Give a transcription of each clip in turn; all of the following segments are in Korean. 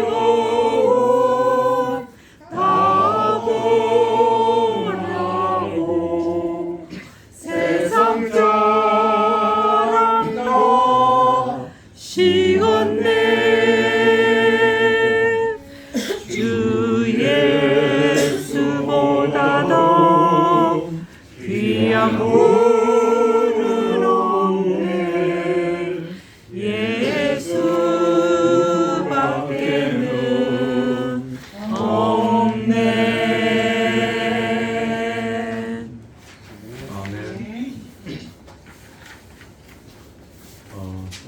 온 다보라고 세상처럼 시온네 주 예수보다 더 귀한 분은 없네 예수밖에는 없네. 아멘.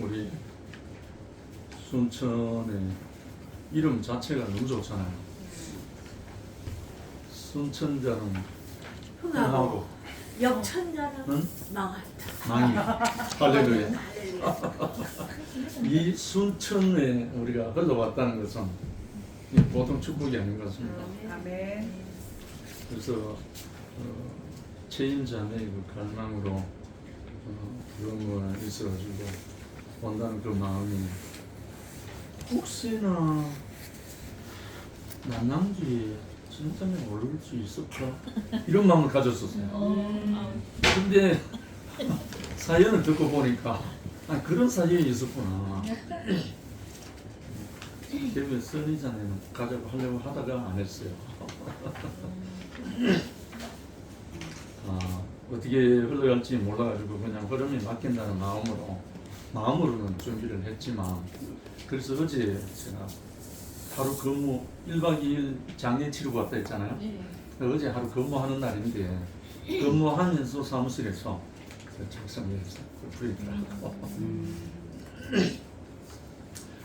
우리 순천의 이름 자체가 너무 좋잖아요. 순천자는 흥하고 역천자는 응? 망한다. 망이 할렐루야. 이 순천에 우리가 흘러왔다는 것은 보통 축복이 아닌 것 같습니다. 아멘. 그래서 체인자매의 그 갈망으로 그런 거 있어가지고 온다는 그 마음이 혹시나 남남주에 진짜면 올 수 있을까? 이런 마음을 가졌었어요. 근데 사연을 듣고 보니까 그런 사연이 있었구나. 개별 선이잖아요. 가자고 하려고 하다가 안 했어요. 어떻게 흘러갈지 몰라가지고 그냥 흐름이 맡긴다는 마음으로는 준비를 했지만, 그래서 어제 제가 하루 근무 1박 2일 장례 치르고 왔다 했잖아요. 어제 하루 근무하는 날인데 근무하면서 사무실에서 작성해서 프린트하고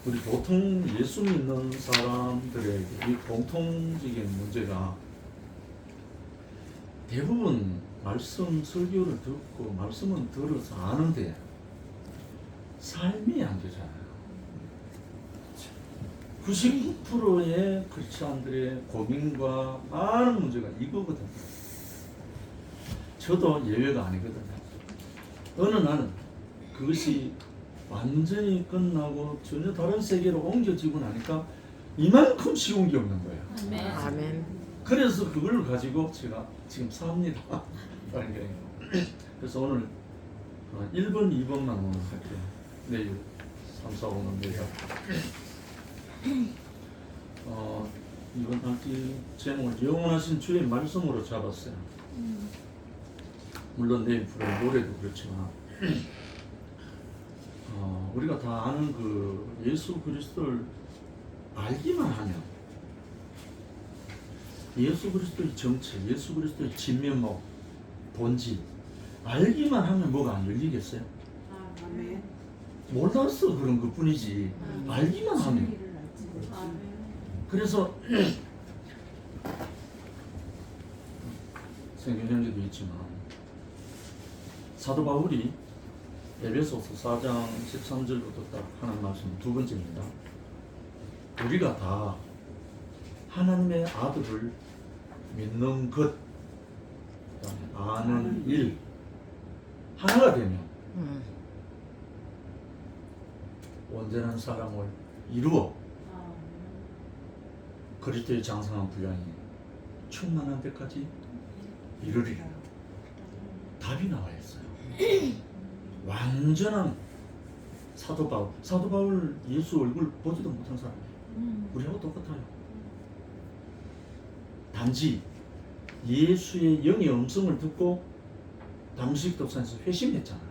우리 보통 예수 믿는 사람들의 이 공통적인 문제가 대부분 말씀 설교를 듣고 말씀은 들어서 아는데 삶이 안 되잖아요. 99%의 크리스찬들의 고민과 많은 문제가 이거거든요. 저도 예외가 아니거든요. 어느 날은 그것이 완전히 끝나고 전혀 다른 세계로 옮겨지고 나니까 이만큼 쉬운 게 없는 거예요. 아멘. 그래서 그걸 가지고 제가 지금 삽니다. 그래서 오늘 1번, 2번만 오늘 할게요. 내일 3, 4, 5는 내일 이번 학기 제목을 영원하신 주의 말씀으로 잡았어요. 물론 내일 부를 노래도 그렇지만 우리가 다 아는 그 예수 그리스도를 알기만 하면, 예수 그리스도의 정체, 예수 그리스도의 진면목, 본질 알기만 하면 뭐가 안 열리겠어요? 아멘. 몰라서 그런 것 뿐이지 알기만 하면. 그래서 생명연계도 있지만 사도 바울이 에베소서 4장 13절부터 딱 하는 말씀 두 번째입니다. 우리가 다 하나님의 아들을 믿는 것, 그다음에 아는 일 하나가 되면 온전한 사람을 이루어 그리스도의 장성한 분량이 충만한 데까지 이르리라. 답이 나와 있어요. 완전한 사도 바울 예수 얼굴 보지도 못한 사람이에요. 우리하고 똑같아요. 단지 예수의 영의 음성을 듣고 담메섹 도산에서 회심했잖아요.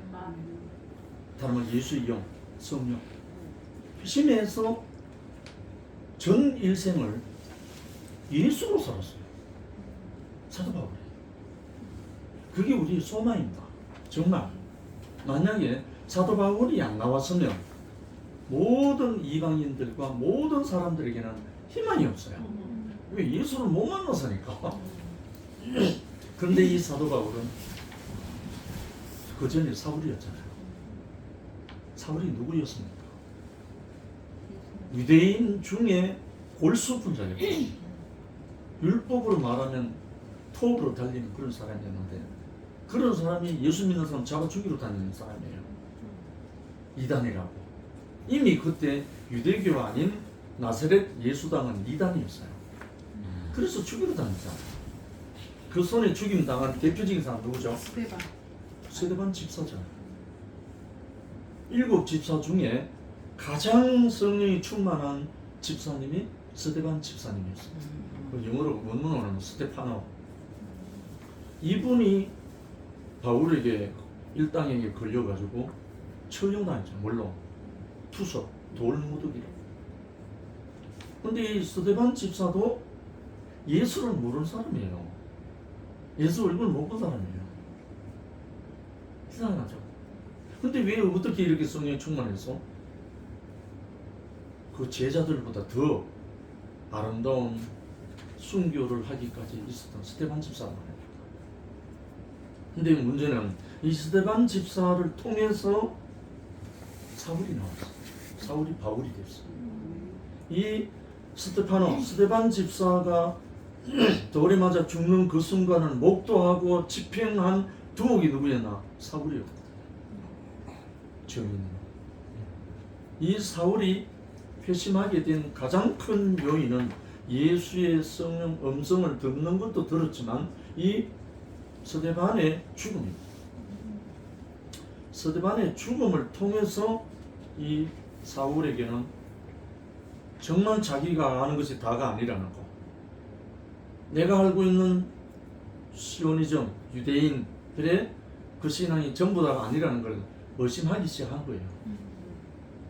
다른 말 예수의 영, 성령 회심해서 전 일생을 예수로 살았어요. 사도 바울이. 그게 우리의 소망입니다. 정말 만약에 사도 바울이 안 나왔으면 모든 이방인들과 모든 사람들에게는 희망이 없어요. 왜? 예수를 못 만나서니까. 그런데 이 사도 바울은 그 전에 사울이었잖아요. 사울이 누구였습니까? 유대인 중에 골수분자였고 율법으로 말하면 톱으로 달리는 그런 사람이었는데, 그런 사람이 예수 믿는 사람 잡아 죽이러 다니는 사람이에요. 이단이라고. 이미 그때 유대교 아닌 나사렛 예수당은 이단이었어요. 그래서 죽이러 다녔잖아요. 그 손에 죽임 당한 대표적인 사람 누구죠? 스테반. 스데반 집사잖아요. 7 집사 중에 가장 성령이 충만한 집사님이 스데반 집사님이었어요. 그 영어로 원문으로 하면 스테파노. 이분이 바울에게 일당에게 걸려가지고 처형당했죠. 물론 투석, 돌무더기로. 근데 이 스데반 집사도 예수를 모르는 사람이에요. 예수 얼굴 못 본 사람이에요. 이상하죠. 근데 왜 어떻게 이렇게 성령이 충만해서 그 제자들보다 더 아름다운 순교를 하기까지 있었던 스데반 집사가 말입니다. 근데 문제는 이 스데반 집사를 통해서 사울이 나왔어요. 사울이 바울이 됐어요. 이 스데반 집사가 돌에 맞아 죽는 그 순간을 목도하고 집행한 두목이 누구였나? 사울이었거든요. 증인은. 이 사울이 회심하게 된 가장 큰 요인은 예수의 성령 음성을 듣는 것도 들었지만 이 스데반의 죽음입니다. 스데반의 죽음을 통해서 이 사울에게는 정말 자기가 아는 것이 다가 아니라는 거, 내가 알고 있는 시오니즘, 유대인들의 그 신앙이 전부 다가 아니라는 걸 의심하기 시작한 거예요.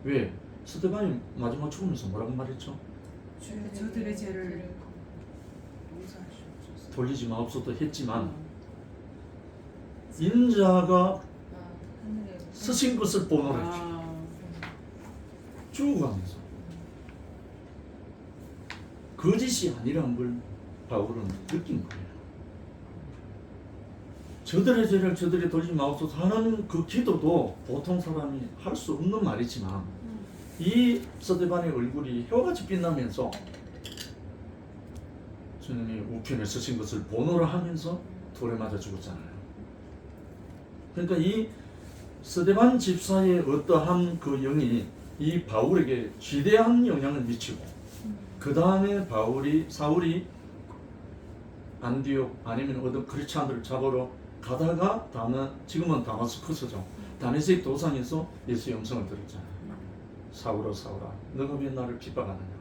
왜? 스데반이 마지막 죽으면서 뭐라고 말했죠? 저들의 죄를 용서하시옵소서. 돌리지 마옵소서 했지만 인자가 쓰신 것을 보노라 했죠. 죽어가면서 거짓이 아니라는 걸 바울은 느낀 거예요. 저들의 죄를 저들이 돌리지 마옵소서 하는 그 기도도 보통 사람이 할 수 없는 말이지만 이 스데반의 얼굴이 혀같이 빛나면서 주님이 우편에 쓰신 것을 본호를 하면서 돌에 맞아 죽었잖아요. 그러니까 이 스데반 집사의 어떠한 그 영이 이 바울에게 지대한 영향을 미치고 그 다음에 사울이 안디옥 아니면 어떤 크리스찬들을 잡으러 가다가 지금은 다마스커스죠. 다메섹 도상에서 예수의 음성을 들었잖아요. 사울아 사울아 너가 왜 나를 핍박하느냐.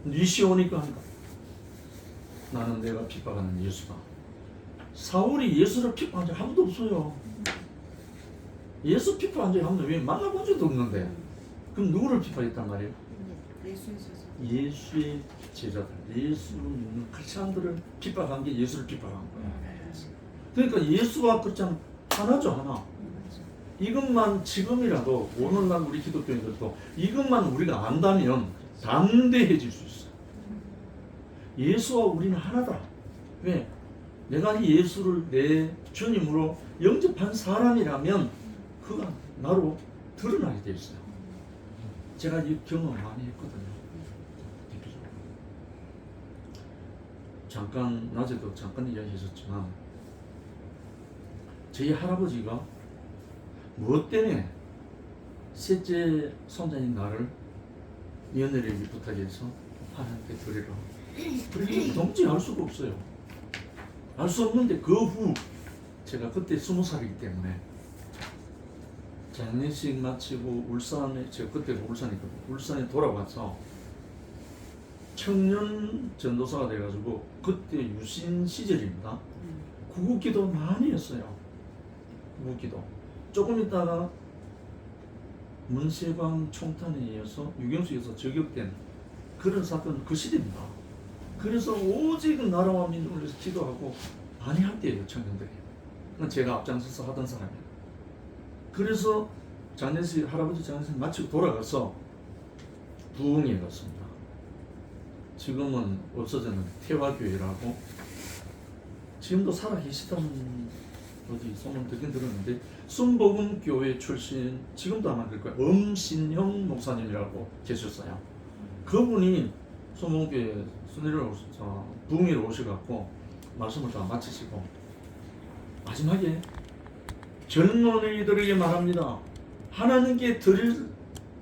니시 오니까 한다. 나는 내가 핍박하는 예수다. 사울이 예수를 핍박한 적 아무도 없어요. 예수 핍박한 적이 아무도 왜 만나본 적도 없는데 그럼 누구를 핍박했단 말이에요? 예수의 제자. 예수의 제자들, 예수를 믿는 크리스찬들을 핍박한 게 예수를 핍박한 거예요. 그러니까 예수와 크리스찬 하나죠, 하나. 이것만 지금이라도 오늘날 우리 기독교인들도 이것만 우리가 안다면 담대해질 수 있어요. 예수와 우리는 하나다. 왜? 내가 이 예수를 내 주님으로 영접한 사람이라면 그가 나로 드러나게 돼 있어요. 제가 이 경험 많이 했거든요. 잠깐 낮에도 잠깐 이야기했었지만 저희 할아버지가 무엇 때문에 셋째 손자인 나를 며느리에게 부탁해서 하나님께 드리라. 그렇게 도무지 알 수가 없어요. 알 수 없는데 그 후 제가 그때 20살이기 때문에 장례식 마치고 울산에, 제가 그때 울산이거든요. 울산에 돌아와서 청년 전도사가 돼가지고 그때 유신 시절입니다. 구국기도 많이 했어요. 구국기도. 조금 있다가 문세광 총탄에 의해서 유경수에서 저격된 그런 사건 그 시대입니다. 그래서 오직 나라와 민족을 위해서 기도하고 많이 할 때예요, 청년들이. 제가 앞장서서 하던 사람이에요. 그래서 할아버지 장례식 마치고 돌아가서 부흥에 갔습니다. 지금은 없어졌는 태화교회라고 지금도 살아계시다는 어디 소문 듣긴 들었는데 순복음교회 출신 지금도 아마 그럴 거예요. 엄신형 목사님이라고 계셨어요. 그분이 순복음교회 부흥회로 오셔갖고 말씀을 다 마치시고 마지막에 젊은이들에게 말합니다. 하나님께 드릴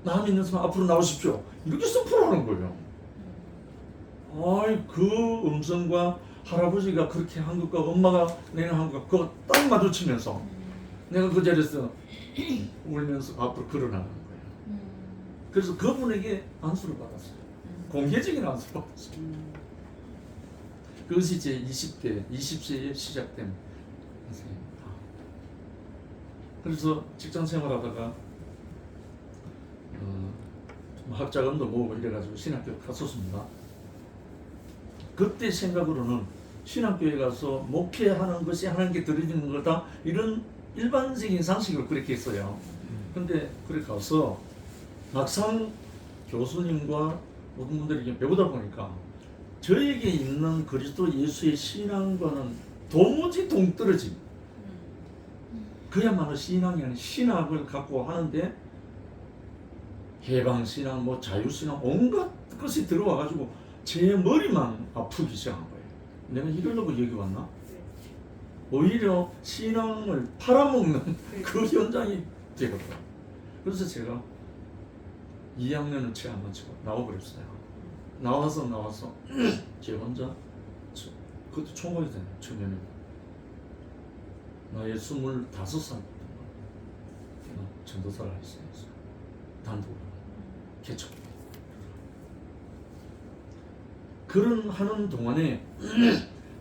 마음이 있는 사람 앞으로 나오십시오. 이렇게 선포하는 거예요. 아이, 그 음성과 할아버지가 그렇게 한 것과 엄마가 내가 한 것, 그거 딱 마주치면서 내가 그 자리에서 울면서 앞으로 걸어나가는 거예요. 그래서 그분에게 안수를 받았어요. 공개적인 안수를 받았어요. 그것이 제 20세에 시작된 인생입니다. 그래서 직장 생활하다가 학자금도 모으고 이래가지고 신학교 갔었습니다. 그때 생각으로는 신학교에 가서 목회하는 것이 하나님께 드리는 거다, 이런 일반적인 상식을 그렇게 했어요. 근데 그래 가서 막상 교수님과 모든 분들이 배우다 보니까 저에게 있는 그리스도 예수의 신앙과는 도무지 동떨어진, 그야말로 신앙이 아닌 신학을 갖고 하는데 해방신앙, 뭐 자유신앙, 온갖 것이 들어와가지고 제 머리만 아프기 시작한 거예요. 내가 이러려고 여기 왔나? 오히려 신앙을 팔아먹는 그 현장이 되거든요. 그래서 제가 2학년을 채 안 마치고 나와버렸어요. 나와서 제 혼자, 그것도 총각이 되네요. 청년이. 나의 25살 전도사를 했어요. 단독으로 개척. 그런 하는 동안에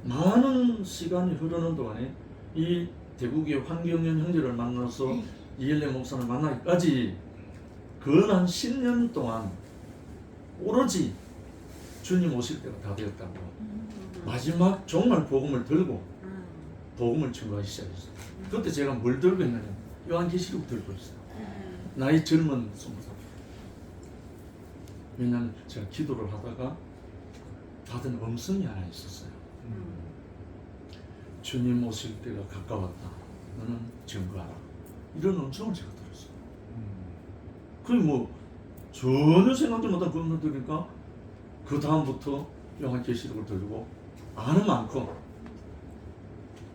많은 시간이 흐르는 동안에 이 대구의 황경연 형제를 만나서 이엘레 목사를 만나기까지 근 한 10년 동안 오로지 주님 오실 때가 다 되었다고 마지막 정말 복음을 들고 복음을 증거하기 시작했어요. 그때 제가 뭘 들고 있느냐, 요한계시록 들고 있어요. 나이 젊은 20살. 왜냐하면 제가 기도를 하다가 받은 음성이 하나 있었어요. 주님 오실 때가 가까웠다. 너는 증거하라. 이런 음성을 제가 들었어요. 그게 뭐 전혀 생각도 못한 그 음성 들으니까 그 다음부터 요한계시록을 들고 아는 만큼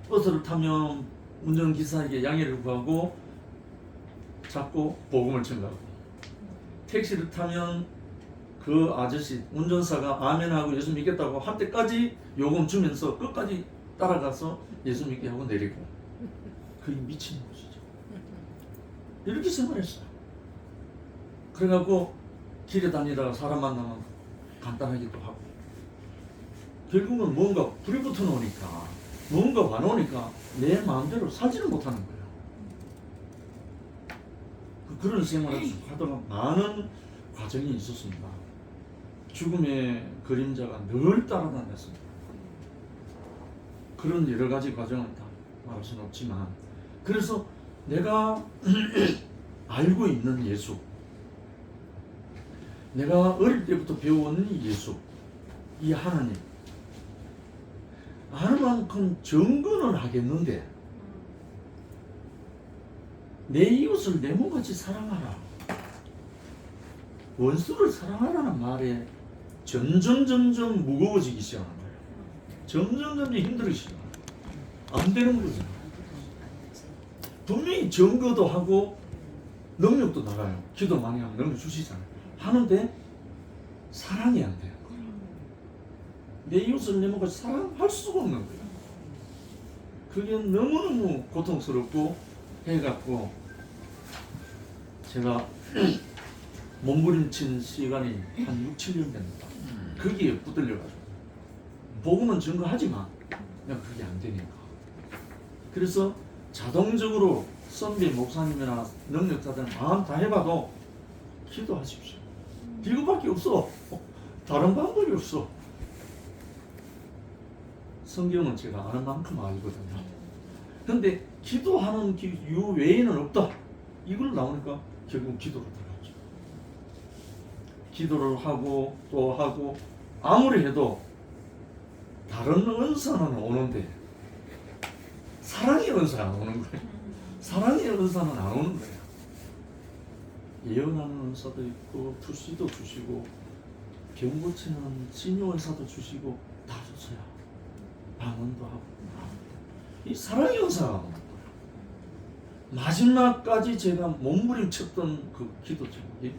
버스를 타면 운전기사에게 양해를 구하고 잡고 복음을 증거하고, 택시를 타면 그 아저씨 운전사가 아멘하고 예수 믿겠다고 할 때까지 요금 주면서 끝까지 따라가서 예수 믿게 하고 내리고, 그게 미친 것이죠. 이렇게 생활했어요. 그래갖고 길에 다니다가 사람 만나면 간단하기도 하고, 결국은 뭔가 불이 붙어 놓으니까, 뭔가 와놓으니까 내 마음대로 살지를 못하는 거예요. 그런 생활을 하다가 많은 과정이 있었습니다. 죽음의 그림자가 늘 따라다녔습니다. 그런 여러 가지 과정을 다 말할 수는 없지만, 그래서 내가 알고 있는 예수, 내가 어릴 때부터 배워온 이 예수, 이 하나님, 아는 만큼 증거는 하겠는데 내 이웃을 내 몸같이 사랑하라, 원수를 사랑하라는 말에 점점 무거워지기 시작하는 거예요. 점점 힘들어지기 시작하는 거예요. 안 되는 거죠. 분명히 증거도 하고 능력도 나가요. 기도 많이 하면 능력 주시잖아요. 하는데 사랑이 안 돼요. 내 이웃을 내 몸같이 사랑할 수가 없는 거예요. 그게 너무너무 고통스럽고 해갖고 제가 몸부림친 시간이 한 6, 7년 됩니다. 거기에 붙들려가지고 복음은 증거하지만 그냥 그게 안 되니까, 그래서 자동적으로 선배 목사님이나 능력자들 마음 다 해봐도 기도하십시오. 이거밖에 없어. 다른 방법이 없어. 성경은 제가 아는 만큼 알거든요. 근데 기도하는 이유 외에는 없다, 이걸 나오니까 결국 기도로 들어가죠. 기도를 하고 또 하고 아무리 해도 다른 은사는 오는데 사랑의 은사가 안 오는 거예요. 사랑의 은사는 안 오는 거예요. 예언하는 은사도 있고 투시도 주시고 병 고치는 치료 은사도 주시고 다 줬어요. 방언도 하고. 이 사랑의 은사가 오는 거예요. 마지막까지 제가 몸부림쳤던 그 기도 제목이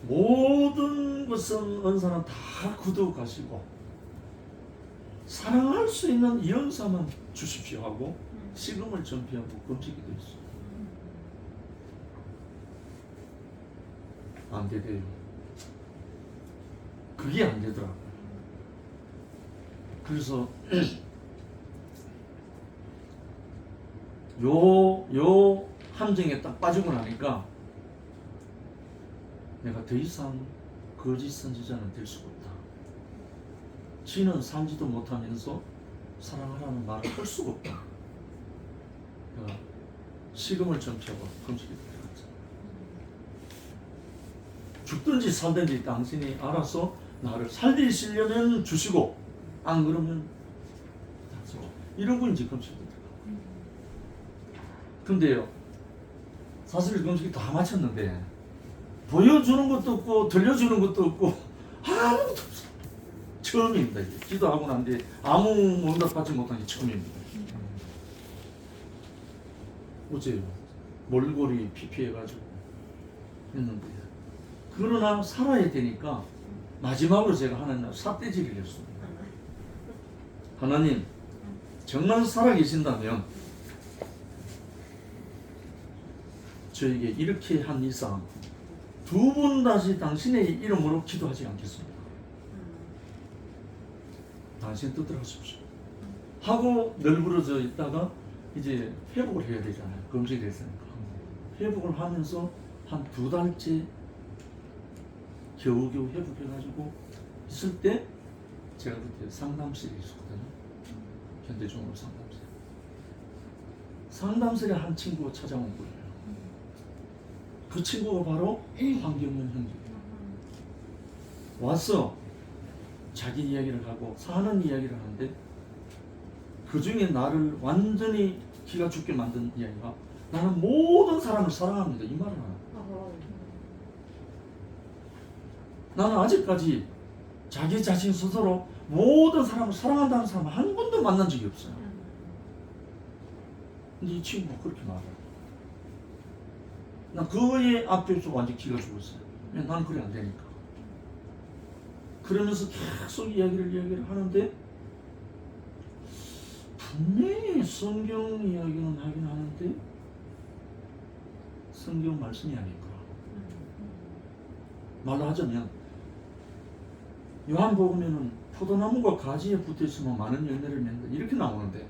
모든 것은 은사는 다 거두어 가시고 사랑할 수 있는 이 은사만 주십시오 하고 식음을 전폐하고 금식기도 했어요. 안 되대요. 그게 안 되더라고요. 그래서 요 함정에 딱 빠지고 나니까 내가 더 이상 거짓 선지자는 될 수가 없다. 지는 살지도 못하면서 사랑하라는 말을 할 수가 없다. 그러니까 식음을 전폐하고 금식에 들어갔죠. 죽든지 살든지 당신이 알아서 나를 살리시려면 주시고 안 그러면 다시고 이러고 이제 금식에 들어가. 근데요, 사실 금식이 다 마쳤는데 보여주는 것도 없고 들려주는 것도 없고 아무것도 없어. 처음입니다. 이게. 기도하고 난 뒤에 아무 응답받지 못한 게 처음입니다. 어제요, 몰골이 피피해가지고 했는데 그러나 살아야 되니까 마지막으로 제가 하나님 삿대질을 했습니다. 하나님, 정말 살아계신다면 저에게 이렇게 한 이상 두 번 다시 당신의 이름으로 기도하지 않겠습니다. 당신 뜻대로 하십시오 하고 널브러져 있다가 이제 회복을 해야 되잖아요. 금식이 됐으니까. 회복을 하면서 한 2달째 겨우겨우 회복해가지고 있을 때 제가 그때 상담실에 있었거든요. 현대중으로 상담실. 상담실에 한 친구가 찾아온 거예요. 그 친구가 바로 황경련 형제예요. 와서 자기 이야기를 하고 사는 이야기를 하는데 그 중에 나를 완전히 기가 죽게 만든 이야기가 나는 모든 사람을 사랑합니다. 이 말을 하나. 나는 아직까지 자기 자신 스스로 모든 사람을 사랑한다는 사람 한 번도 만난 적이 없어요. 근데 이 친구가 그렇게 말해요. 나 그거에 앞에서 완전 기가 죽었어요. 왜냐면 나는 그래 안 되니까. 그러면서 계속 이야기를 하는데 분명히 성경 이야기는 하긴 하는데 성경 말씀이 아닐까. 말로 하자면 요한복음에는 포도나무가 가지에 붙어있으면 많은 열매를 맺는다 이렇게 나오는데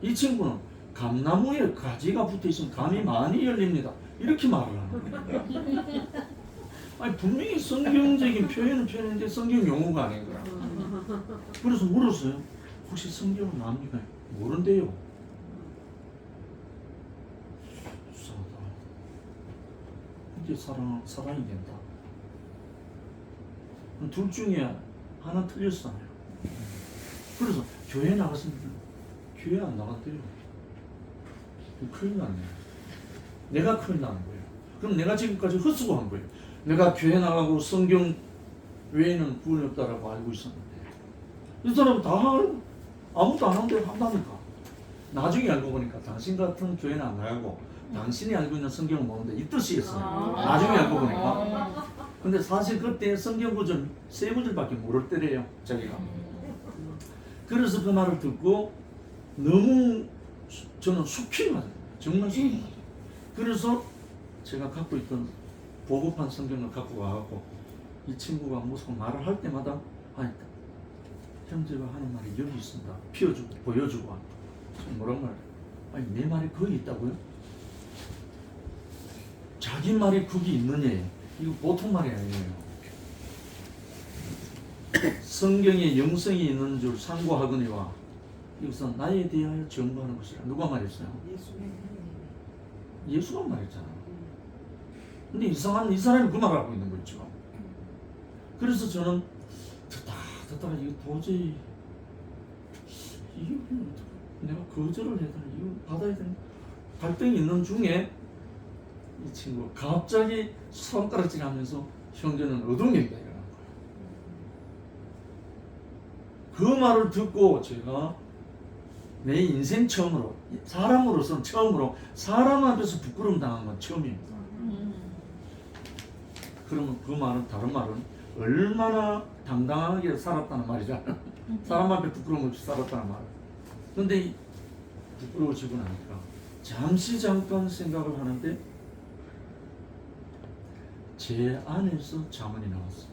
이 친구는 감나무에 가지가 붙어있으면 감이 많이 열립니다 이렇게 말을 하는 거예요. 아니 분명히 성경적인 표현은 표현인데 성경 용어가 아닌 거야. 그래서 물었어요. 혹시 성경은 압니까? 모른대요. 이상하다. 이제 사랑이 된다. 둘 중에 하나 틀렸어요. 그래서 교회 나갔으면 교회 안 나갔대요. 큰일 났네. 내가 큰일 나는 거예요. 그럼 내가 지금까지 헛수고한 거예요. 내가 교회 나가고 성경 외에는 구원이 없다라고 알고 있었는데 이 사람은 다 아무도 안 하는데 한다니까. 나중에 알고 보니까 당신 같은 교회는 안 나가고 당신이 알고 있는 성경을 모르는데 이 뜻이었어요. 나중에 알고 보니까. 근데 사실 그때 성경 구절 3구절밖에 모를 때래요. 자기가. 그래서 그 말을 듣고 너무 저는 숙취가 맞아요. 정말 숙취가 맞아요. 그래서 제가 갖고 있던 보급한 성경을 갖고 와갖고 이 친구가 무슨 말을 할 때마다 아니 형제가 하는 말이 여기 있습니다. 피워주고 보여주고 뭐란 말이에요. 아니 내 말이 거기 있다고요? 자기 말이 거기 있느냐 이거 보통 말이 아니에요. 성경에 영성이 있는 줄 상고하거니와 이것은 나에 대하여 증거하는 것이라. 누가 말했어요? 예수가 말했잖아. 근데 이상한 이 사람이 그 말을 하고 있는 거죠. 그래서 저는 듣다가 이거 도저히 이거 내가 거절을 해야 되나 이거 받아야 되나 갈등이 있는 중에 이 친구가 갑자기 손가락질 하면서 형제는 어둠입니다 이러는 거예요. 그 말을 듣고 제가 내 인생 처음으로 사람으로서는 처음으로 사람 앞에서 부끄러움 당한 건 처음입니다. 그러면 그 말은 다른 말은 얼마나 당당하게 살았다는 말이잖아. 사람 앞에 부끄러움 없이 살았다는 말. 근데 부끄러워지고 나니까 잠시 잠깐 생각을 하는데 제 안에서 자문이 나왔어.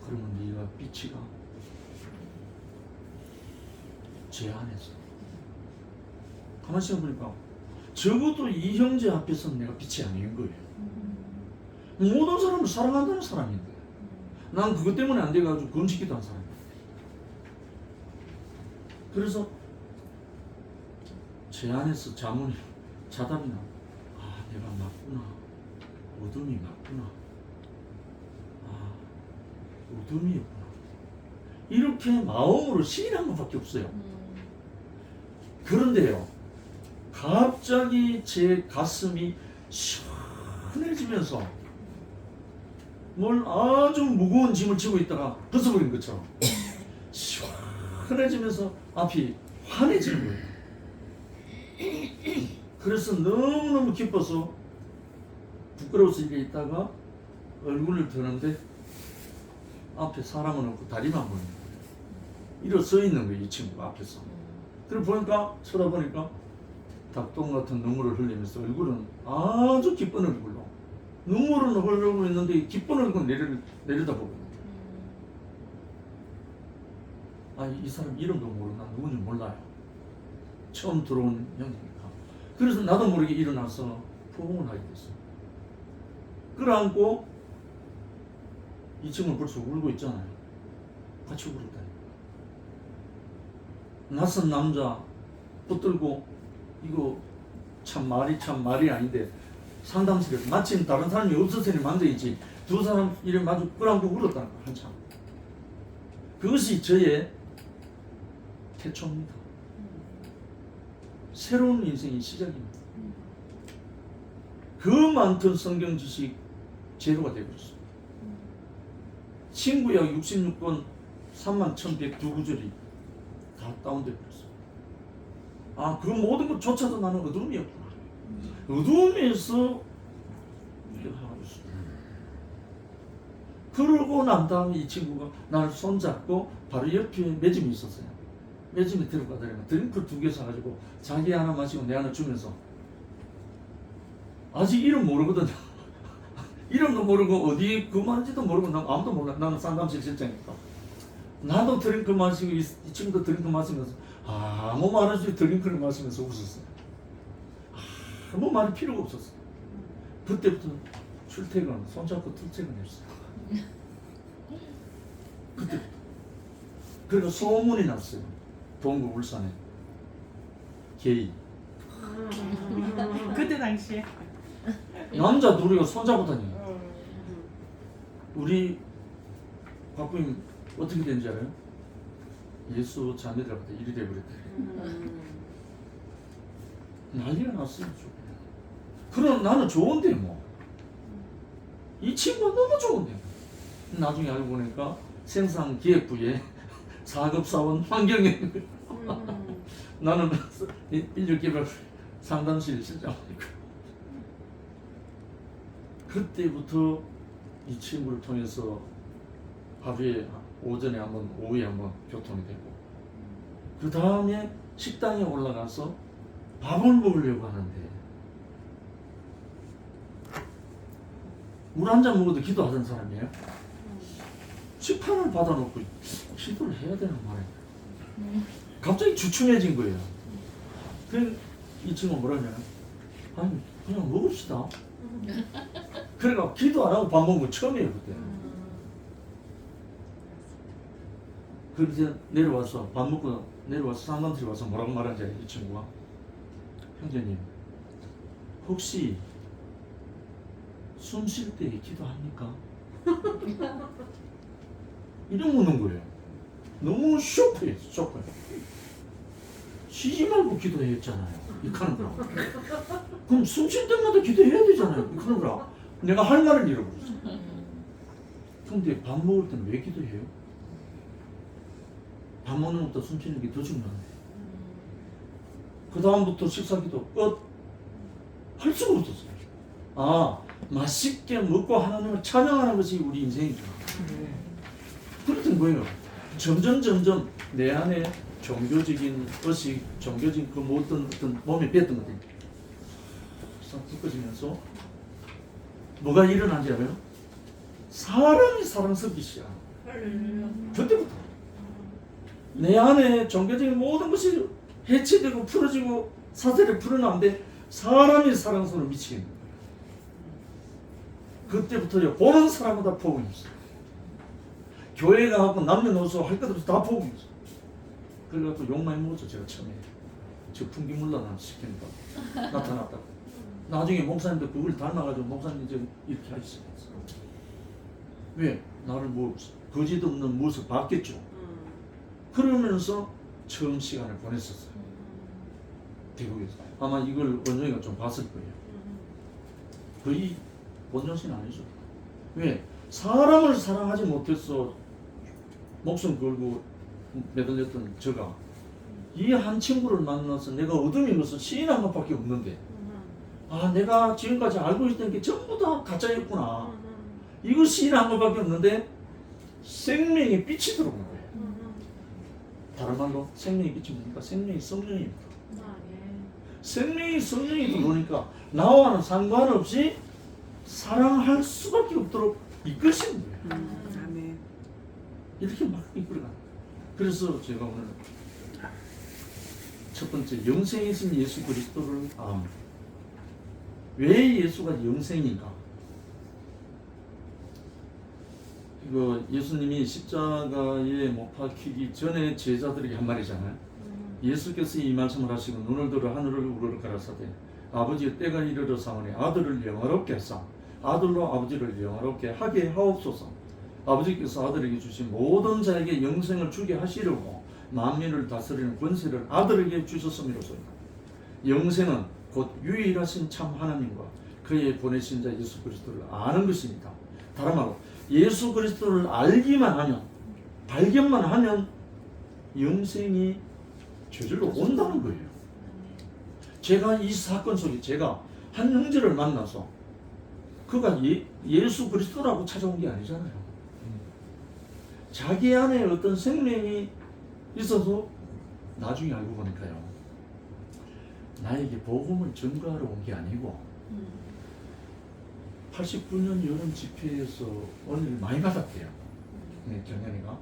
그러면 네가 빛이가 제 안에서. 가만히 생각해보니까 적어도 이 형제 앞에서는 내가 빛이 아닌 거예요. 모든 사람을 사랑한다는 사람인데 난 그것 때문에 안 돼가지고 건지기도 한 사람이에요. 그래서 제 안에서 자문이 자답이 나. 아, 내가 맞구나. 어둠이 맞구나. 아, 어둠이었구나. 이렇게 마음으로 시인한 것밖에 없어요. 그런데요, 갑자기 제 가슴이 시원해지면서 뭘 아주 무거운 짐을 지고 있다가 벗어버린 것처럼 시원해지면서 앞이 환해지는 거예요. 그래서 너무너무 기뻐서 부끄러워서 이렇게 있다가 얼굴을 드는데 앞에 사람은 없고 다리만 보이는 거예요. 일어서 있는 거예요, 이 친구가 앞에서. 그리고 보니까 쳐다보니까 닭똥 같은 눈물을 흘리면서 얼굴은 아주 기쁜 얼굴로 눈물은 흘리고 있는데 기쁜 얼굴 내려다보고 있는 거예요. 아, 이 사람 이름도 모르고 난 누군지 몰라요. 처음 들어온 형이니까. 그래서 나도 모르게 일어나서 포옹을 하게 됐어요. 끌어안고 이 친구는 벌써 울고 있잖아요. 같이 울었다니. 낯선 남자 붙들고 이거 참 말이 아닌데 상담실에서 마침 다른 사람이 없어서니 만져있지 두 사람 이래 마주 끌어안고 울었다는 거야 한참. 그것이 저의 태초입니다. 새로운 인생의 시작입니다. 그 많던 성경 지식 제로가 되어버렸어요. 신구약 66권 31,102구절이 다 다운되어 버렸어요. 아, 그 모든 것조차도 나는 어둠이었구나. 어둠에서 이렇게 하고 있어요. 그러고 난 다음에 이 친구가 나를 손잡고 바로 옆에 매점이 있었어요. 매점에 들어가더니 드링크 2개 사가지고 자기 하나 마시고 내 하나 주면서 아직 이름 모르거든요. 이름도 모르고 어디 그 말인지도 모르고 아무도 몰라. 나는 상담실 실장이니까. 나도 드링크 마시고 이 친구도 드링크 마시면서 아무 말 없이 드링크를 마시면서 웃었어요. 아무 말이 필요가 없었어요. 그때부터 출퇴근 손잡고 출퇴근했어요. 그때부터. 그리고 소문이 났어요. 동구 울산에 게이 그때 당시에 남자 둘이가 손잡고 다녀요. 우리 박부님 어떻게 된지 알아요? 예수 자매들한테 일이 돼버렸대. 난리가 났어요. 그럼 나는 좋은데 뭐. 이 친구가 너무 좋은데. 나중에 알고 보니까 생산기획부에 4급 사원 환경에 나는 인력개발 상담실 실장이니까. 그때부터 이 친구를 통해서 하루에 오전에 한번 오후에 한번 교통이 되고 그 다음에 식당에 올라가서 밥을 먹으려고 하는데 물 한 잔 먹어도 기도하던 사람이에요. 식판을 받아놓고 기도를 해야 되는 말이에요. 갑자기 주춤해진 거예요. 그래서 이 친구가 뭐라냐면 아니 그냥 먹읍시다. 그러니까 기도 안 하고 밥 먹은 거 처음이에요 그때. 그래서 내려와서 밥 먹고 내려와서 상담실에 와서 뭐라고 말하는지 알아요? 이 친구가 형제님 혹시 숨 쉴 때 기도합니까? 이런 묻는 거예요. 너무 쇼크해. 쉬지 말고 기도해 했잖아요. 이렇게 하는 거라. 그럼 숨 쉴 때마다 기도해야 되잖아요. 이렇게 하는 거라. 내가 할 말을 잃어버렸어. 근데 밥 먹을 때는 왜 기도해요? 밥 먹는 것보다 숨 쉬는 게 더 중요한데. 그 다음부터 식사기도 끝. 할 수가 없었어요. 아, 맛있게 먹고 하나님을 찬양하는 것이 우리 인생이구나. 그랬던 거예요. 점점 내 안에 종교적인 의식, 종교적인 그 모든 어떤 몸에 뱉던 것들이 싹 묶어지면서 뭐가 일어난지 알아요? 사람이 사랑스럽기 시작. 그때부터 내 안에 종교적인 모든 것이 해체되고 풀어지고 사슬이 풀어나는데 사람이 사랑스러워 미치겠는 거예요. 그때부터요, 보는 사람마다 복음이 있어요. 교회 가고 남녀노소 할 것 없이 다 복음이 있어요. 그래가지고 욕 많이 먹었죠. 제가 처음에 저 풍기물러나 시키니까 나타났다고. 나중에 목사님도 그걸 닮아가지고 목사님 이제 이렇게 하셨어요. 왜? 나를 뭐 거짓 없는 모습 봤겠죠. 그러면서 처음 시간을 보냈었어요. 대국에서. 아마 이걸 원정이가 좀 봤을 거예요. 거의 원정신 아니죠. 왜? 사람을 사랑하지 못해서 목숨 걸고 매달렸던 저가 이 한 친구를 만나서 내가 얻은 것은 시인 한 것밖에 없는데, 아, 내가 지금까지 알고 있던 게 전부 다 가짜였구나. 이거 시인 한 것밖에 없는데 생명의 빛이 들어오는 거예요. 다른 말로 생명의 빛이 뭡니까? 생명의 성령입니다. 생명의 성령이 들어오니까 나와는 상관없이 사랑할 수밖에 없도록 이끄시는 거예요. 아멘. 이렇게 막 이끌어가는 거예요. 그래서 제가 오늘 첫 번째, 영생이신 예수 그리스도를 압니다. 왜 예수가 영생인가? 이거 예수님이 십자가에 못 박히기 전에 제자들에게 한 말이잖아요. 예수께서 이 말씀을 하시고 눈을 들어 하늘을 우러러 가라사대 아버지의 때가 이르러 사오니 아들을 영화롭게 하사 아들로 아버지를 영화롭게 하게 하옵소서. 아버지께서 아들에게 주신 모든 자에게 영생을 주게 하시려고 만민을 다스리는 권세를 아들에게 주셨음이로소이다. 영생은 곧 유일하신 참 하나님과 그의 보내신 자 예수 그리스도를 아는 것입니다. 다른 말로 예수 그리스도를 알기만 하면, 발견만 하면 영생이 저절로 온다는 거예요. 제가 이 사건 속에 제가 한 형제를 만나서 그가 예수 그리스도라고 찾아온 게 아니잖아요. 자기 안에 어떤 생명이 있어서 나중에 알고 보니까요, 나에게 복음을 전가하러 온 게 아니고 89년 여름 집회에서 은혜를 많이 받았대요. 경연이가.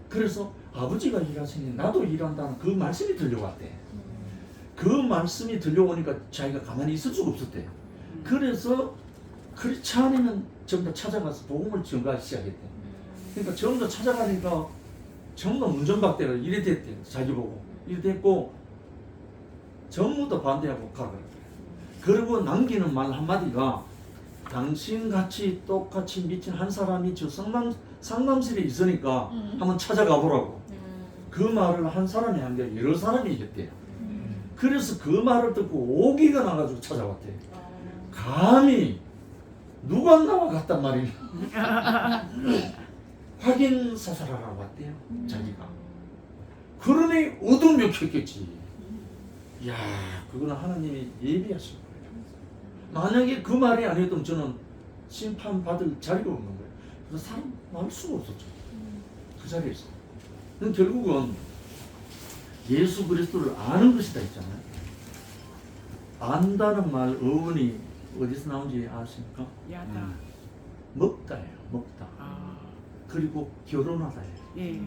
그래서 아버지가 일하시니 나도 일한다는 그 말씀이 들려왔대. 그 말씀이 들려오니까 자기가 가만히 있을 수가 없었대요. 그래서 그렇지 않으면 전부 다 찾아가서 복음을 전가하기 시작했대. 그러니까 전부 다 찾아가니까 전부 다 문전박대가 이래 됐대요. 자기 보고. 이래 됐고 전부 다 반대하고 가라. 그리고 남기는 말 한마디가 당신같이 똑같이 미친 한 사람이 저 상담실에 있으니까 한번 찾아가 보라고. 그 말을 한 사람이 한 게 여러 사람이 했대요. 그래서 그 말을 듣고 오기가 나가지고 찾아왔대요. 감히 누가 나와 갔단 말이냐. 확인 사살하러 왔대요. 자기가. 그러니 얻으며 켰겠지. 이야, 그거는 하나님이 예비하신 거예요. 만약에 그 말이 아니었다면 저는 심판받을 자리가 없는 거예요. 그래서 사람 말 수가 없었죠. 그 자리에서. 결국은 예수 그리스도를 아는 것이다 했잖아요. 안다는 말 어원이 어디서 나온지 아십니까? 야다. 먹다예요. 먹다. 그리고 결혼하다예요. 예.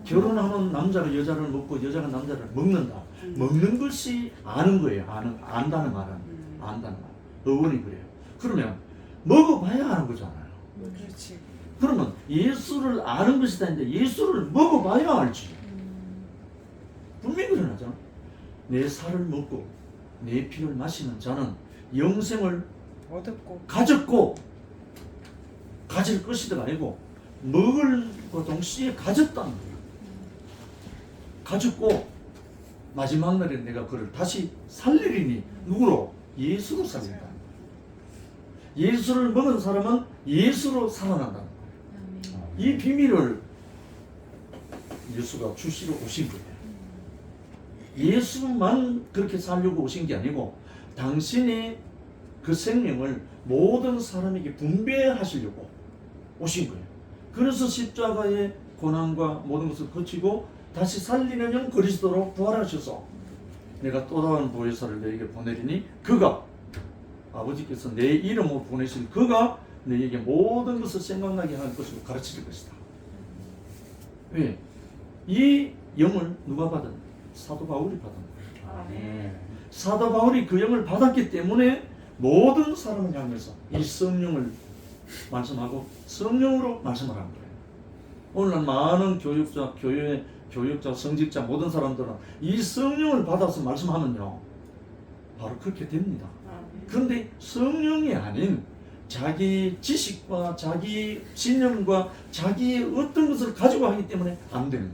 결혼하면 남자가 여자를 먹고 여자가 남자를 먹는다. 먹는 것이 아는 거예요. 안다는 말은. 안다는 말. 어원이 그래요. 그러면 먹어봐야 아는 거잖아요. 그렇지. 그러면 예수를 아는 것이다 했는데 예수를 먹어봐야 알지. 분명히 그러나잖아. 내 살을 먹고 내 피를 마시는 자는 영생을 얻었고 가졌고 가질 것이다 아니고 먹을과 동시에 가졌다는 거예요. 가졌고 마지막 날에 내가 그를 다시 살리리니 누구로? 예수로 살린다. 예수를 먹은 사람은 예수로 살아난다는 거예요. 이 비밀을 예수가 주시러 오신 거예요. 예수만 그렇게 살려고 오신 게 아니고 당신이 그 생명을 모든 사람에게 분배하시려고 오신 거예요. 그래서 십자가의 고난과 모든 것을 거치고 다시 살리는 영 그리스도로 부활하셔서 내가 또 다른 보혜사를 너에게 보내리니 그가 아버지께서 내 이름으로 보내실 그가 너에게 모든 것을 생각나게 하는 것으로 가르칠 것이다. 왜? 이 영을 누가 받은? 사도 바울이 받은 거예요. 아멘. 사도 바울이 그 영을 받았기 때문에 모든 사람을 향해서 이 성령을 말씀하고 성령으로 말씀을 한 거예요. 오늘날 많은 교육자, 교회 교육자, 성직자 모든 사람들은 이 성령을 받아서 말씀하면요 바로 그렇게 됩니다. 그런데 성령이 아닌 자기 지식과 자기 신념과 자기 어떤 것을 가지고 하기 때문에 안 되는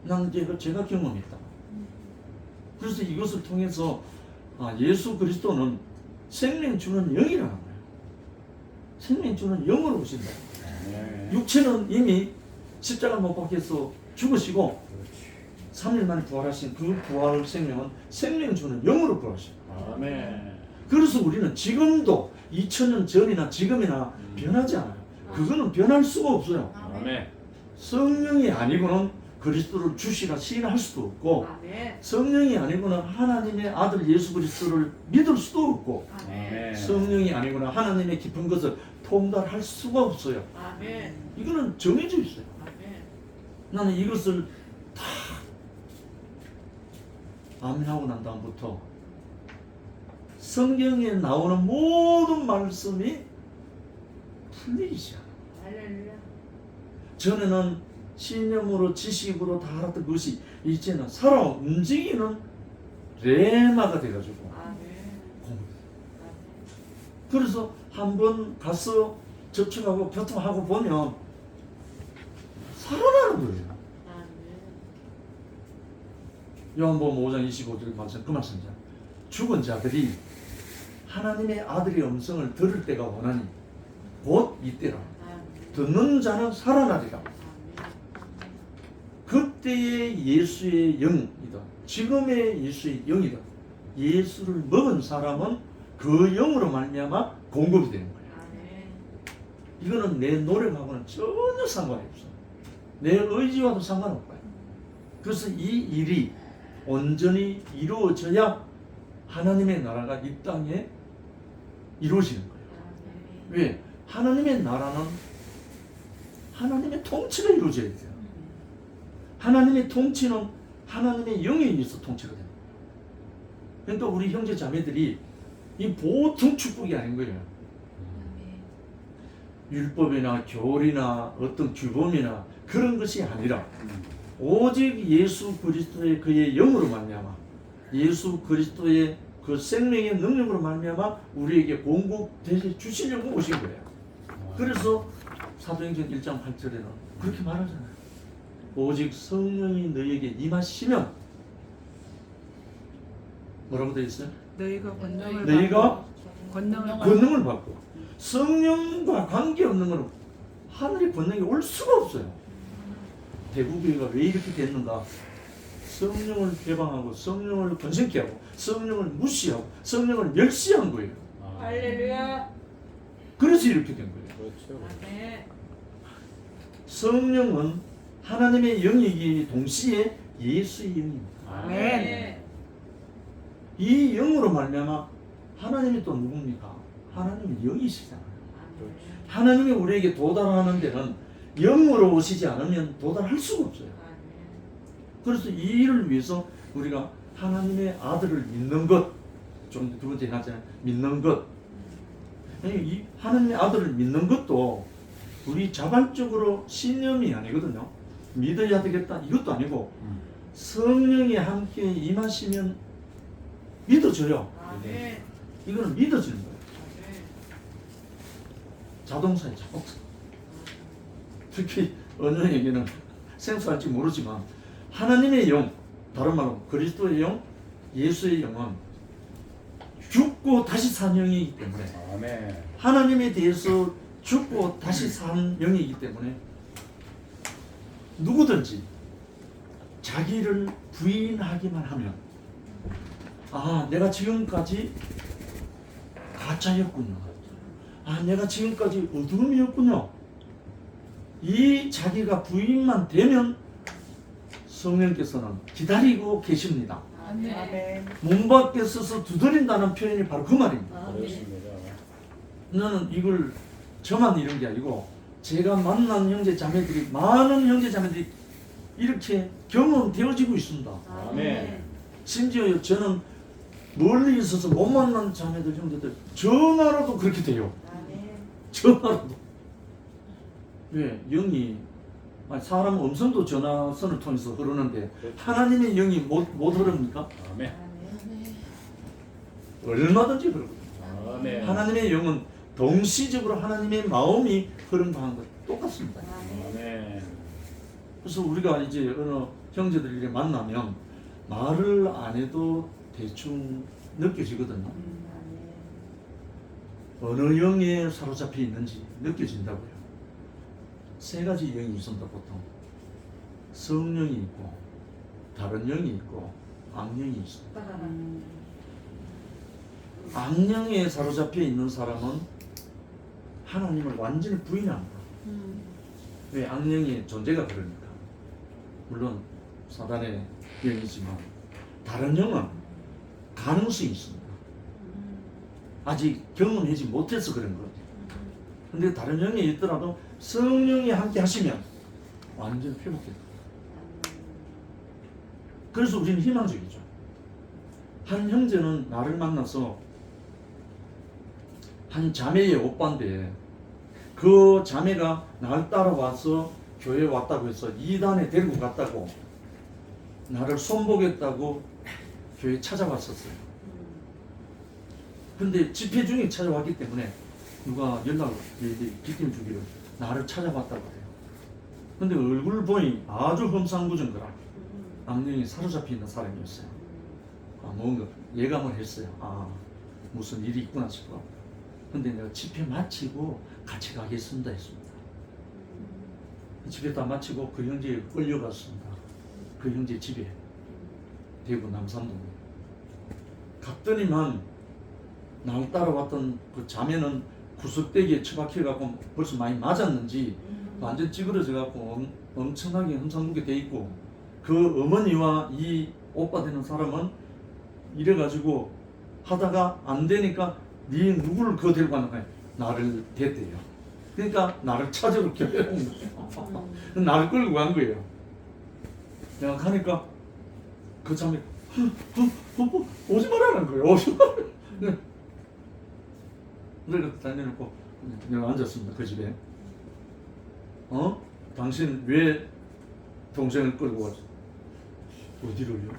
거예요. 난 제가 경험했다. 그래서 이것을 통해서 예수 그리스도는 생명 주는 영이라는 거예요. 생명 주는 영으로 오신다. 육체는 이미 십자가 못 박혀서 죽으시고 3일 만에 부활하신 그 부활 생명은 생명 주는 영으로 부활하십니다. 아멘. 그래서 우리는 지금도 2000년 전이나 지금이나 변하지 않아요. 그거는 변할 수가 없어요. 아멘. 성령이 아니고는 그리스도를 주시라 시인할 수도 없고 아멘. 성령이 아니고는 하나님의 아들 예수 그리스도를 믿을 수도 없고 아멘. 성령이 아니거나 하나님의 깊은 것을 통달할 수가 없어요. 아멘. 이거는 정해져 있어요. 아멘. 나는 이것을 다 아멘하고 난 다음부터 성경에 나오는 모든 말씀이 풀리기 시작해요. 할렐루야. 전에는 신념으로 지식으로 다 알았던 것이 이제는 살아 움직이는 레마가 돼가지고 아멘. 그래서 한번 가서 접촉하고 교통하고 보면 살아나는 거예요. 아멘. 요한복음 5장 25절 말씀 그 말씀이죠. 죽은 자들이 하나님의 아들의 음성을 들을 때가 오나니 곧 이때라. 아멘. 듣는 자는 살아나리라. 그때의 예수의 영이다. 지금의 예수의 영이다. 예수를 먹은 사람은 그 영으로 말미암아 공급이 되는 거예요. 아멘. 이거는 내 노력하고는 전혀 상관이 없어. 내 의지와도 상관없고요. 그래서 이 일이 온전히 이루어져야 하나님의 나라가 이 땅에 이루어지는 거예요. 왜? 하나님의 나라는 하나님의 통치가 이루어져야 돼요. 하나님의 통치는 하나님의 영에 의해서 통치가 됩니다. 그러니까 우리 형제 자매들이 이 보통 축복이 아닌 거예요. 율법이나 교리나 어떤 규범이나 그런 것이 아니라 오직 예수 그리스도의 그의 영으로 말미암아 예수 그리스도의 그 생명의 능력으로 말미암아 우리에게 공급되게 주시려고 오신 거예요. 그래서 사도행전 1장 8절에는 그렇게 말하잖아요. 오직 성령이 너희에게 임하시면 뭐라고 되어 있어요? 너희가 권능을 너희가 권능을 권능을 받고 성령과 관계없는 것은 하늘의 권능이 올 수가 없어요. 대구교회가 왜 이렇게 됐는가? 성령을 배방하고 성령을 권생케 하고 성령을 무시하고 성령을 멸시한 거예요. 할렐루야. 그래서 이렇게 된 거예요. 그렇죠. 아멘. 성령은 하나님의 영이기 동시에 예수의 영입니다. 아멘. 이 영으로 말미암아 하나님이 또 누굽니까? 하나님은 영이시잖아요. 하나님이 우리에게 도달하는 데는 영으로 오시지 않으면 도달할 수가 없어요. 그래서 이 일을 위해서 우리가 하나님의 아들을 믿는 것, 좀 두 번째 하잖아요. 믿는 것. 이 하나님의 아들을 믿는 것도 우리 자발적으로 신념이 아니거든요. 믿어야 되겠다 이것도 아니고 성령이 함께 임하시면 믿어져요. 아멘. 이거는 믿어지는 거예요. 아멘. 자동차의 자동차. 특히 어느 얘기는 생소할지 모르지만 하나님의 영, 다른 말로 그리스도의 영, 예수의 영은 죽고 다시 산 영이기 때문에 아멘. 하나님에 대해서 죽고 다시 산 영이기 때문에 누구든지 자기를 부인하기만 하면 아 내가 지금까지 가짜였군요. 아 내가 지금까지 어둠이었군요. 이 자기가 부인만 되면 성령께서는 기다리고 계십니다. 아멘. 문 밖에 서서 두드린다는 표현이 바로 그 말입니다. 그렇습니다. 나는 이걸 저만 이런 게 아니고 제가 만난 형제 자매들이 많은 형제 자매들이 이렇게 경험되어지고 있습니다. 아멘. 심지어 저는 멀리 있어서 못 만난 자매들 형제들 전화로도 그렇게 돼요. 전화로도. 왜 영이 아니, 사람 음성도 전화선을 통해서 흐르는데 하나님의 영이 못 흐릅니까? 아멘. 얼마든지 흐르거든요. 아멘. 하나님의 영은 동시적으로 하나님의 마음이 흐른 바한 것 똑같습니다. 아멘. 그래서 우리가 이제 어느 형제들이 만나면 말을 안 해도 대충 느껴지거든요. 어느 영에 사로잡혀 있는지 느껴진다고요. 세 가지 영이 있습니다. 보통 성령이 있고 다른 영이 있고 악령이 있습니다. 악령에 사로잡혀 있는 사람은 하나님을 완전히 부인합니다. 왜? 악령의 존재가 그러니까. 물론 사단의 영이지만 다른 영은 가능성이 있습니다. 아직 경험하지 못해서 그런 거죠. 근데 다른 영이 있더라도 성령이 함께 하시면 완전 회복됩니다. 그래서 우리는 희망적이죠. 한 형제는 나를 만나서 한 자매의 오빠인데 그 자매가 날 따라와서 교회에 왔다고 해서 이단에 데리고 갔다고 나를 손보겠다고 교회에 찾아왔었어요. 근데 집회 중에 찾아왔기 때문에 누가 연락을 기쁨 주기를 나를 찾아왔다고 해요. 근데 얼굴 보니 아주 험상궂은 거라 악령이 사로잡혀 있는 사람이었어요. 아, 뭔가 예감을 했어요. 아, 무슨 일이 있구나 싶어. 근데 내가 집회 마치고 같이 가겠습니다 했습니다. 집회 다 마치고 그 형제에 끌려갔습니다. 그 형제 집에 대구 남산동 갔더니만 날 따라왔던 그 자매는 구석대기에 처박혀갖고 벌써 많이 맞았는지 완전 찌그러져갖고 엄청나게 험상궂게 돼 있고 그 어머니와 이 오빠 되는 사람은 이래가지고 하다가 안 되니까 네 누구를 그 데리고 가는 거야? 나를 댔대요. 그러니까 나를 찾으러 교회에 온 거예요. 나를 끌고 간 거예요. 내가 가니까 그 자매 오지 말라는 거예요. 오지 말라. 내가 다녀놓고 내가 앉았습니다. 그 집에. 당신 왜 동생을 끌고 왔어? 어디로요?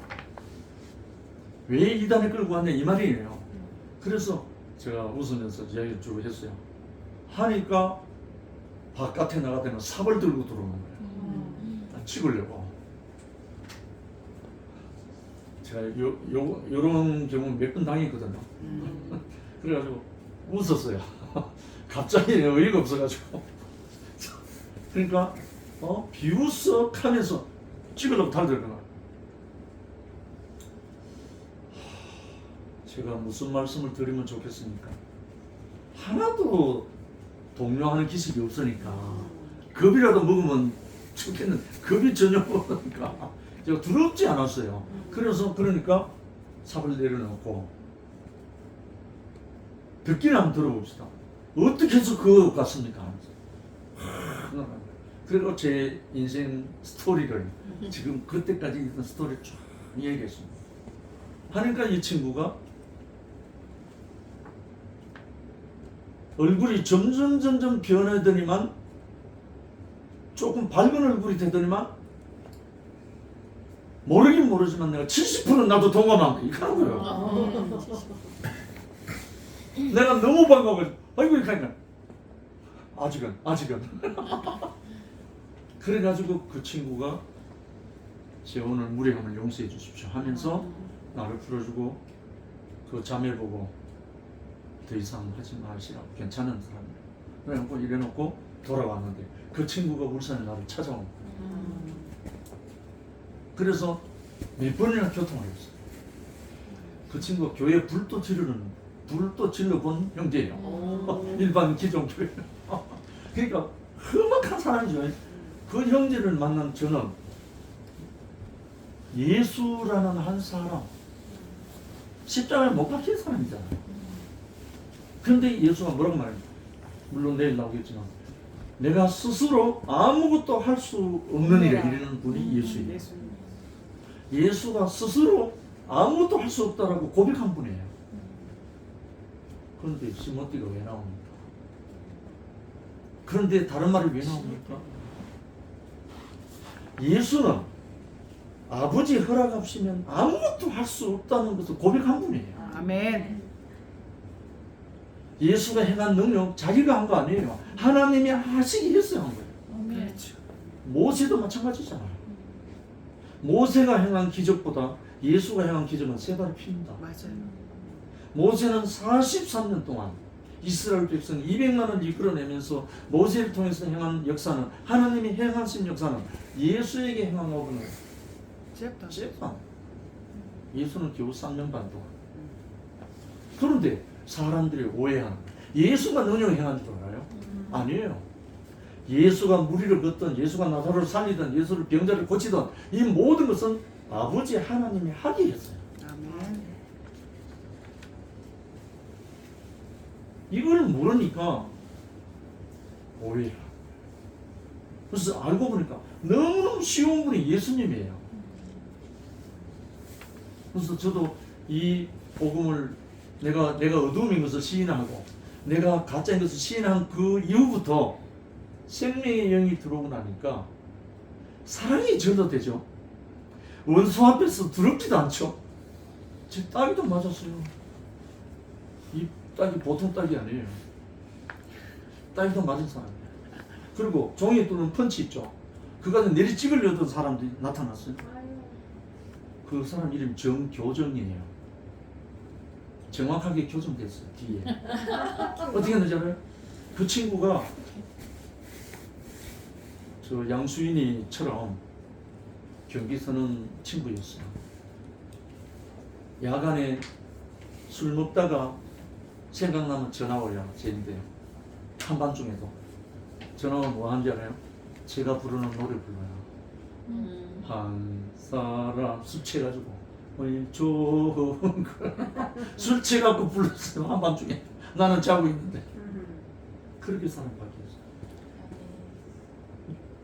왜 이단에 끌고 왔냐 이 말이에요. 그래서 제가 웃으면서 이야기를 쭉 했어요. 하니까 바깥에 나가더니 삽을 들고 들어오는 거예요. 찍으려고. 제가 요런 경우 몇 번 당했거든요. 그래가지고 웃었어요. 갑자기 어이가 없어가지고. 그러니까 비웃어 하면서 찍으려고 달려들어요. 제가 무슨 말씀을 드리면 좋겠습니까? 하나도 동요하는 기색이 없으니까 겁이라도 먹으면 좋겠는 겁이 전혀 없으니까 제가 두렵지 않았어요. 그래서 그러니까 삽을 내려놓고 듣기는 한번 들어봅시다. 어떻게 해서 그거 같습니까? 그리고 제 인생 스토리를 지금 그때까지 있던 스토리를 쫙 얘기했습니다. 하니까 이 친구가 얼굴이 점점 변하더니만 조금 밝은 얼굴이 되더니만 모르긴 모르지만 내가 70%는 나도 동감한 거야. 이거 하는 거예요. 내가 너무 반가워가지고 아이고 이렇게 하니까 아직은 그래가지고 그 친구가 제 오늘 무례함을 용서해 주십시오 하면서 나를 풀어주고 그 자매 보고 더 이상 하지 마시라고 괜찮은 사람이에요. 그래갖고 이래놓고 돌아왔는데 그 친구가 울산에 나를 찾아온 거예요. 그래서 몇 번이나 교통을 했어요. 그 친구 교회 불도 질러본 형제예요. 일반 기존교회. 그러니까 험악한 사람이죠. 그 형제를 만난 저는 예수라는 한 사람, 십자가에 못 박힌 사람이잖아요. 그런데 예수가 뭐라고 말합니까? 물론 내일 나오겠지만 내가 스스로 아무것도 할 수 없는 일에 이르는 분이 예수예요. 예수가 스스로 아무것도 할 수 없다라고 고백한 분이에요. 그런데 시몬티가 왜 나옵니까? 그런데 다른 말이 왜 나옵니까? 예수는 아버지 허락 없이면 아무것도 할 수 없다는 것을 고백한 분이에요. 아멘. 예수가 행한 능력 자기가 한 거 아니에요. 하나님이 하시기 위해서 한 거예요. 그렇죠. 모세도 마찬가지잖아요. 모세가 행한 기적보다 예수가 행한 기적은 3배를 핍니다. 맞아요. 모세는 43년 동안 이스라엘 백성 200만을 이끌어내면서 모세를 통해서 행한 역사는, 하나님이 행하신 역사는 예수에게 행한 것은 잽단. 예수는 겨우 3년 반 동안. 그런데 사람들이 오해하는 거예요. 예수가 능력을 행한 줄 알아요? 아니에요. 예수가 무리를 걷던, 예수가 나사로를 살리던, 예수를 병자를 고치던 이 모든 것은 아버지 하나님이 하게 했어요. 아멘. 이걸 모르니까 오해를. 그래서 알고 보니까 너무너무 쉬운 분이 예수님이에요. 그래서 저도 이 복음을 내가 어둠인 것을 시인하고 내가 가짜인 것을 시인한 그 이후부터 생명의 영이 들어오고 나니까 사랑이 전도되죠. 원수 앞에서 두렵지도 않죠. 제 딸기도 맞았어요. 이 딸기 보통 딸기 아니에요. 딸기도 맞은 사람이에요. 그리고 종이에 뚫는 펀치 있죠. 그거 내리 찍으려던 사람들이 나타났어요. 그 사람 이름이 정교정이에요. 정확하게 교정됐어요. 뒤에. 어떻게 했는지 알아요? 그 친구가 저 양수인이처럼 경기 서는 친구였어요. 야간에 술 먹다가 생각나면 전화 와요. 쟤인데요. 한밤중에도 전화 오면 뭐 하는지 알아요? 제가 부르는 노래 불러요. 한 사람 술 취해가지고 좋은 술 취해갖고 불렀어요. 한밤중에 나는 자고 있는데. 그렇게 사람 바뀌었어요.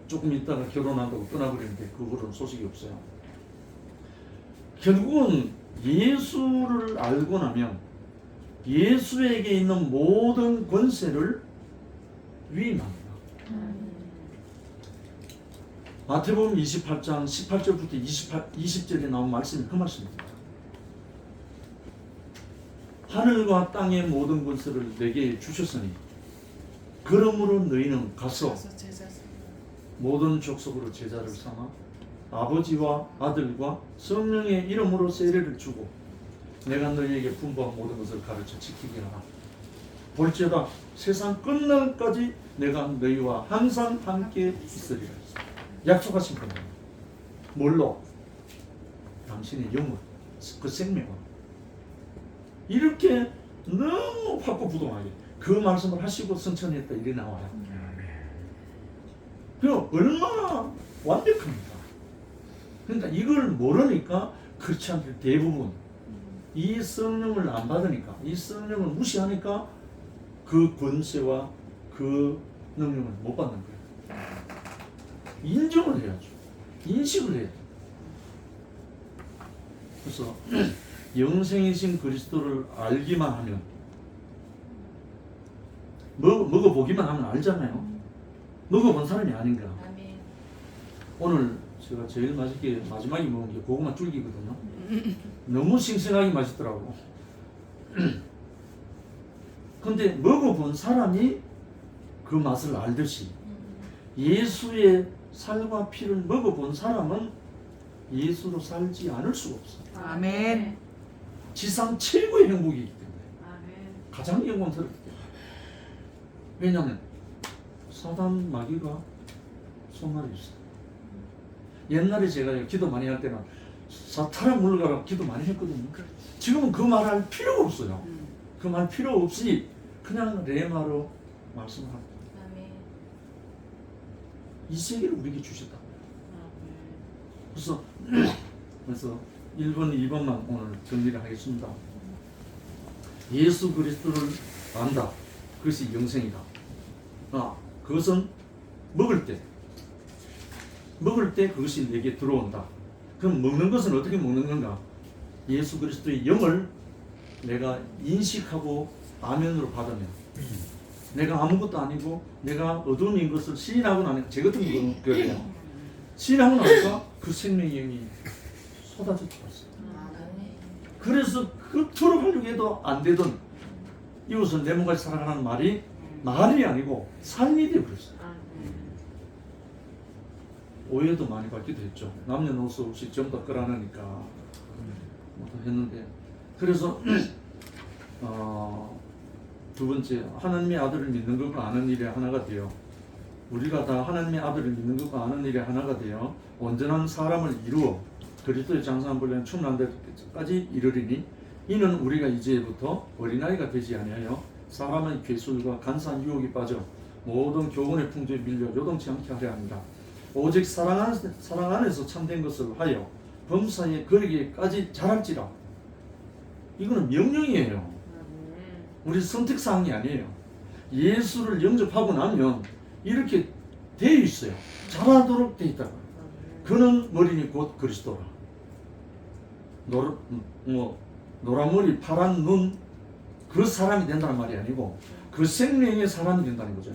조금 있다가 결혼한다고 떠나버리는데 그 후로는 소식이 없어요. 결국은 예수를 알고 나면 예수에게 있는 모든 권세를 위임합니다. 마태복음 28장 18절부터 20절에 나온 말씀이 그 말씀입니다. 하늘과 땅의 모든 권세를 내게 주셨으니 그러므로 너희는 가서 모든 족속으로 제자를 삼아 아버지와 아들과 성령의 이름으로 세례를 주고 내가 너희에게 분부한 모든 것을 가르쳐 지키게 하라. 볼지어다 세상 끝날까지 내가 너희와 항상 함께 있으리라. 약속하신 겁니다. 뭘로? 당신의 영혼, 그 생명을. 이렇게 너무 확고부동하게 그 말씀을 하시고 선천했다 이래 나와요. 그럼 얼마나 완벽합니까? 그러니까 이걸 모르니까 크리스찬들 대부분 이 성령을 안 받으니까, 이 성령을 무시하니까 그 권세와 그 능력을 못 받는 거예요. 인정을 해야죠. 인식을 해야 돼요. 그래서 영생이신 그리스도를 알기만 하면, 먹어보기만 하면 알잖아요. 먹어본 사람이 아닌가. 오늘 제가 제일 맛있게 마지막에 먹은 게 고구마 줄기거든요. 너무 싱싱하게 맛있더라고. 근데 먹어본 사람이 그 맛을 알듯이 예수의 살과 피를 먹어본 사람은 예수로 살지 않을 수가 없어요. 아멘. 지상 최고의 행복이기 때문에, 가장 영광스럽기 때문에. 왜냐하면 사단 마귀가 손날이 있어요. 옛날에 제가 기도 많이 할 때는 사탄아 물러가라 기도 많이 했거든요. 지금은 그 말 할 필요가 없어요. 그 말 필요 없이 그냥 레마로 말씀합니다. 아멘. 이 세계를 우리에게 주셨다. 그래서 1번, 2번만 오늘 정리를 하겠습니다. 예수 그리스도를 안다. 그것이 영생이다. 그것은 먹을 때 그것이 내게 들어온다. 그럼 먹는 것은 어떻게 먹는 건가? 예수 그리스도의 영을 내가 인식하고 아멘으로 받으면 내가 아무것도 아니고 내가 어둠인 것을 시인하고 나니까 제 같은 경우는 그래요. 시인하고 나니까 그 생명의 영이 쏟아져 들어왔어요. 그래서 그토록 하려고 해도 안 되던 이웃을 내 몸같이 살아가는 말이 아니고 삶이 되어버렸어요. 오해도 많이 받기도 했죠. 남녀노소 없이 전부 다 끌어안으니까 뭐도 했는데 그래서 두 번째 하나님의 아들을 믿는 것과 아는 일이 하나가 되어 우리가 다 하나님의 아들을 믿는 것과 아는 일이 하나가 되어 온전한 사람을 이루어 그리스도의 장성한 분량 충만한 데까지 이르리니 이는 우리가 이제부터 어린아이가 되지 아니하여 사람의 괴술과 간사한 유혹에 빠져 모든 교훈의 풍조에 밀려 요동치 않게 하려 합니다. 오직 사랑 안에서 참된 것을 하여 범사에 거리기까지 자랄지라. 이거는 명령이에요. 우리 선택사항이 아니에요. 예수를 영접하고 나면 이렇게 되어 있어요. 자라도록 되어 있다고요. 그는 머리니 곧 그리스도라. 노란 머리 파란 눈 그 사람이 된다는 말이 아니고 그 생명의 사람이 된다는 거죠.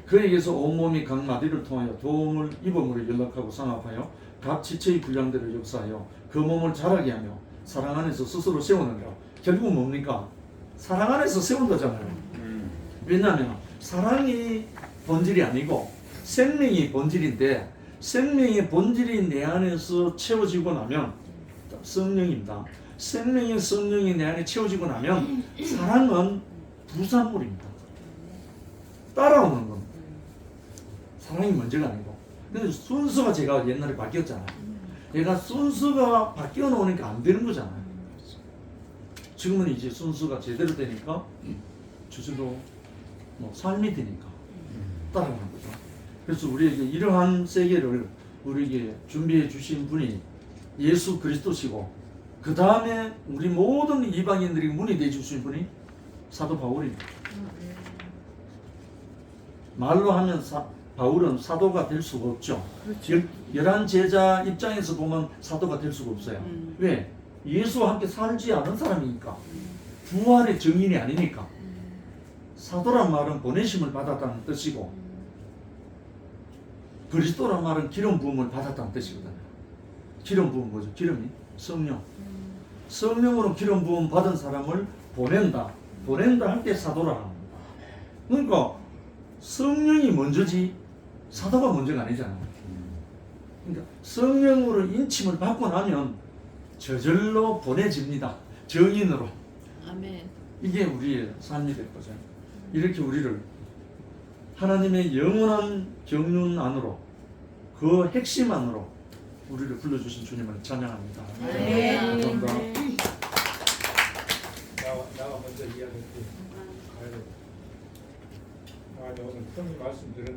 그에게서 온몸이 각 마디를 통하여 도움을 입음으로 연락하고 상합하여 각 지체의 분량대로 역사하여 그 몸을 자라게 하며 사랑 안에서 스스로 세우느니라. 결국은 뭡니까? 사랑 안에서 세운다잖아요. 왜냐하면 사랑이 본질이 아니고 생명이 본질인데 생명의 본질이 내 안에서 채워지고 나면 성령입니다. 생명의 성령이 내 안에 채워지고 나면 사랑은 부산물입니다. 따라오는 겁니다. 사랑이 먼저가 아니고. 근데 순서가 제가 옛날에 바뀌었잖아요. 얘가 순서가 바뀌어 놓으니까 안 되는 거잖아요. 지금은 이제 순서가 제대로 되니까 주술로 삶이 되니까 따라가는 거죠. 그래서 우리에게 이러한 세계를 우리에게 준비해 주신 분이 예수 그리스도시고 그 다음에 우리 모든 이방인들에게 문이 되어 주신 분이 사도 바울입니다. 말로 하면 바울은 사도가 될 수가 없죠. 그렇죠. 11 제자 입장에서 보면 사도가 될 수가 없어요. 왜? 예수와 함께 살지 않은 사람이니까. 부활의 증인이 아니니까. 사도란 말은 보내심을 받았다는 뜻이고 그리스도란 말은 기름 부음을 받았다는 뜻이거든요. 기름 부음 뭐죠? 기름이 성령. 성령으로 기름 부음 받은 사람을 보낸다 할 때 사도라는 겁니다. 그러니까 성령이 먼저지 사도가 먼저가 아니잖아요. 그러니까 성령으로 인침을 받고 나면 저절로 보내집니다. 정인으로. 아멘. 이게 우리의 삶이 될 거죠. 이렇게 우리를 하나님의 영원한 경륜 안으로 그 핵심 안으로 우리를 불러주신 주님을 찬양합니다. 네. 감사합니다. 나가 먼저 이야기할게. 오늘 형님 말씀 들은